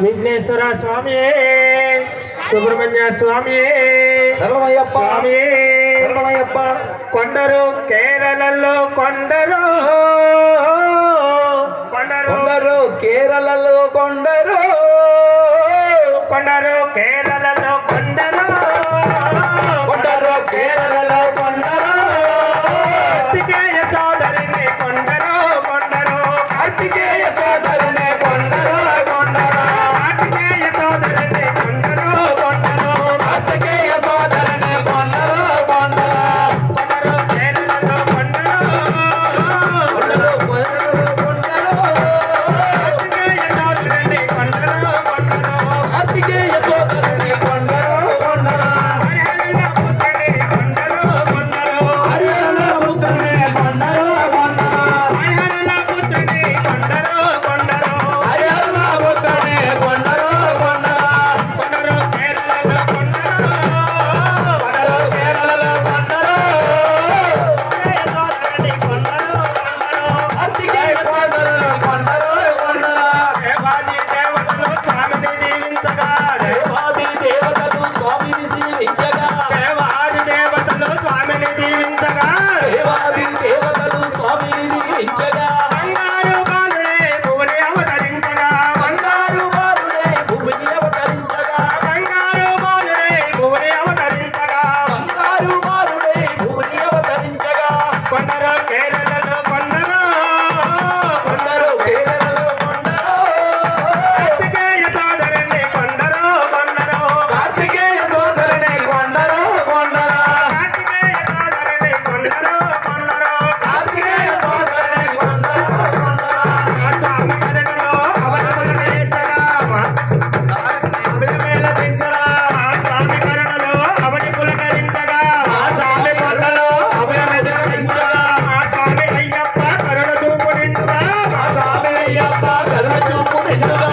విఘ్నేశ్వర స్వామి, సుబ్రహ్మణ్య స్వామి, శరణమయ్యప్ప స్వామి శరణమయ్యప్ప. కొండరు కేరళలో కొండరు కొండరు కేరళలో కొండరు కొండరు కేరళలో కొండరు కొండరు కేరళలో కొండరు కార్తికేయ సోదరిని కొండరు కొండరు కార్తికేయ సోదరునే కొండరు కొండరు కార్తికేయ సోదరిని కొండరు కొండరు కార్తికేయ సోదరునే కొండరు కొండరు కొండరు కేరళలో కొండరు కొండరు కేరళలో కొండరు కార్తికేయ సోదరిని కొండరు కొండరు కార్తికేయ సోదరునే కొండరు కొండరు హరిహరుల పుత్రుని కొండరు కొండరు హరిహరుల పుత్రునే కొండరు కొండరు హరిహరుల పుత్రుని కొండరు కొండరు హరిహరుల పుత్రునే కొండరు కొండరు కొండరు కేరళలో కొండరు కొండరు కేరళలో కొండరు కార్తికేయ సోదరిని కొండరు కొండరు కార్తికేయ సోదరునే కొండరు కొండరు దేవాది దేవతలు స్వామిని దీవించగా దేవాది దేవతలు స్వామిని సేవించగా దేవాది దేవతలు స్వామిని దీవించగా దేవాది దేవతలు స్వామిని దీవించగా బంగారు బాలుడే భువని అవతరించగా బంగారు బాలుడే భూమిని అవతరించగా బంగారు బాలుడే భువని అవతరించగా బంగారు బాలుడే భూమిని అవతరించగా కొండరు కేరళలో కొండరు కొండరు కేరళలో కొండరు కార్తికేయ సోదరుని కొండరు కొండరు కార్తికేయ సోదరునే కొండరు కొండరు కార్తికేయ సోదరుని కొండరు కొండరు కార్తికేయ సోదరునే కొండరు కొండరు ఆ స్వామి కథలో అవనములు వేసగా మేళవించరా ఆ స్వామి కరణలో అవని పులకరించగా ఆ స్వామి కొండలో అభయమెదిరించరా ఆ స్వామి అయ్యప్ప కరుణ చూపు నిండుగా ఆ స్వామి అయ్యప్ప కరుణ చూపు నిండుగా